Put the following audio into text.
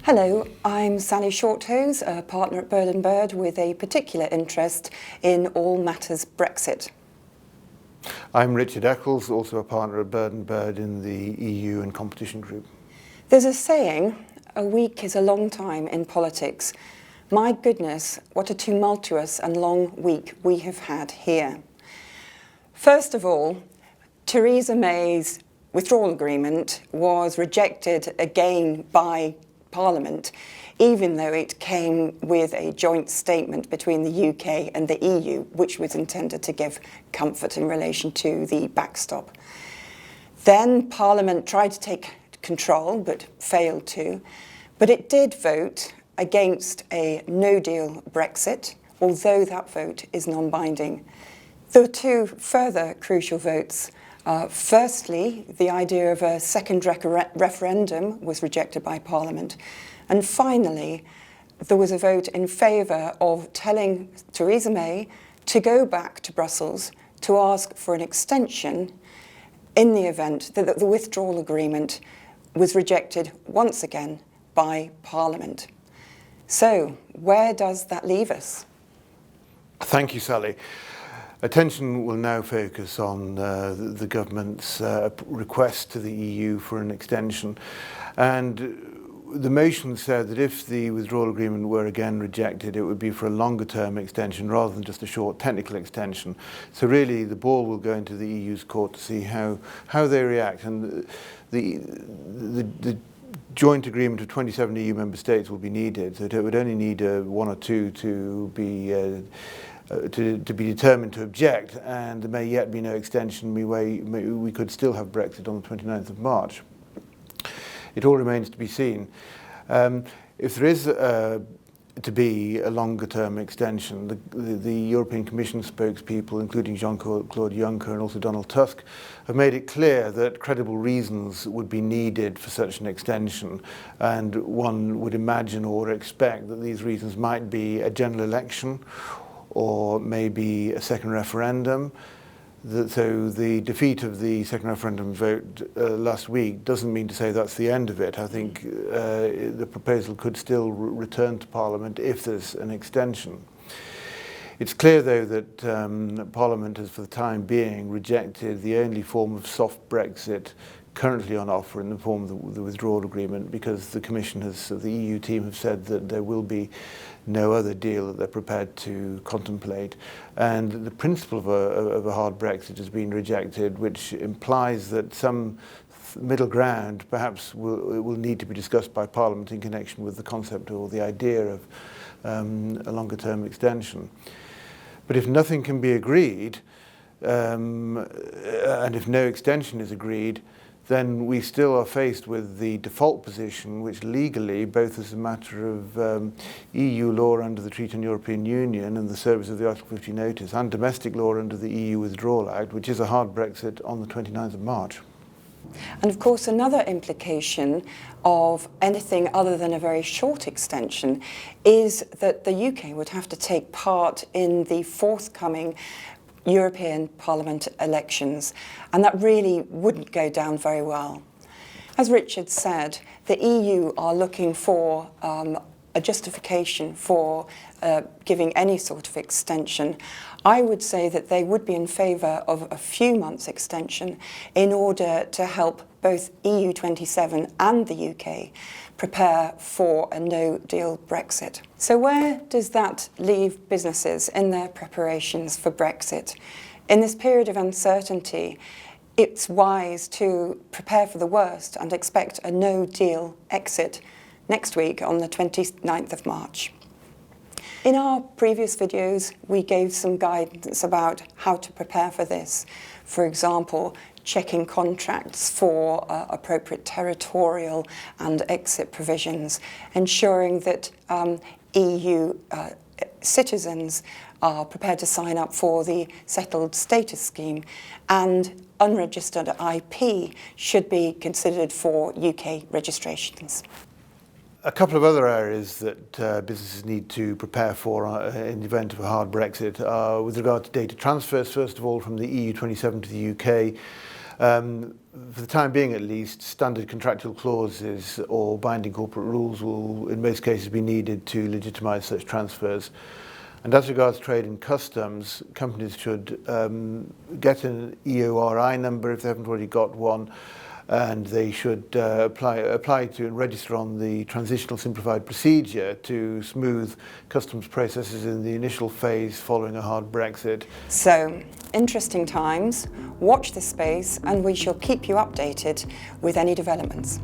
Hello, I'm Sally Shorthose, a partner at Bird & Bird with a particular interest in all matters Brexit. I'm Richard Eccles, also a partner at Bird & Bird in the EU and competition group. There's a saying, a week is a long time in politics. My goodness, what a tumultuous and long week we have had here. First of all, Theresa May's withdrawal agreement was rejected again by Parliament, even though it came with a joint statement between the UK and the EU, which was intended to give comfort in relation to the backstop. Then Parliament tried to take control, but failed to. But it did vote against a no-deal Brexit, although that vote is non-binding. There were two further crucial votes. Firstly, the idea of a second referendum was rejected by Parliament. And finally, there was a vote in favour of telling Theresa May to go back to Brussels to ask for an extension in the event that the withdrawal agreement was rejected once again by Parliament. So, where does that leave us? Thank you, Sally. Attention will now focus on the government's request to the EU for an extension. And the motion said that if the withdrawal agreement were again rejected, it would be for a longer term extension rather than just a short technical extension. So really the ball will go into the EU's court to see how they react. And the joint agreement of 27 EU member states will be needed. So it would only need one or two to be determined to object, and there may yet be no extension. We could still have Brexit on the 29th of March. It all remains to be seen. If there is to be a longer term extension, the European Commission spokespeople, including Jean-Claude Juncker and also Donald Tusk, have made it clear that credible reasons would be needed for such an extension, and one would imagine or expect that these reasons might be a general election or maybe a second referendum. So the defeat of the second referendum vote last week doesn't mean to say that's the end of it. I think the proposal could still return to Parliament if there's an extension. It's clear, though, that Parliament has, for the time being, rejected the only form of soft Brexit currently on offer in the form of the withdrawal agreement, because the Commission the EU team have said that there will be no other deal that they're prepared to contemplate. And the principle of a hard Brexit has been rejected, which implies that some middle ground perhaps will need to be discussed by Parliament in connection with the concept or the idea of a longer term extension. But if nothing can be agreed, and if no extension is agreed, then we still are faced with the default position, which legally, both as a matter of EU law under the Treaty on European Union and the service of the Article 50 notice, and domestic law under the EU Withdrawal Act, which is a hard Brexit on the 29th of March. And of course, another implication of anything other than a very short extension is that the UK would have to take part in the forthcoming European Parliament elections, and that really wouldn't go down very well. As Richard said, the EU are looking for a justification for giving any sort of extension. I would say that they would be in favour of a few months extension in order to help both EU27 and the UK prepare for a no-deal Brexit. So where does that leave businesses in their preparations for Brexit? In this period of uncertainty, it's wise to prepare for the worst and expect a no-deal exit next week on the 29th of March. In our previous videos, we gave some guidance about how to prepare for this. For example, checking contracts for appropriate territorial and exit provisions, ensuring that EU citizens are prepared to sign up for the settled status scheme, and unregistered IP should be considered for UK registrations. A couple of other areas that businesses need to prepare for in the event of a hard Brexit are with regard to data transfers, first of all, from the EU27 to the UK. For the time being, at least, standard contractual clauses or binding corporate rules will, in most cases, be needed to legitimise such transfers. And as regards trade and customs, companies should get an EORI number if they haven't already got one, and they should apply to and register on the transitional simplified procedure to smooth customs processes in the initial phase following a hard Brexit. So, interesting times. Watch this space, and we shall keep you updated with any developments.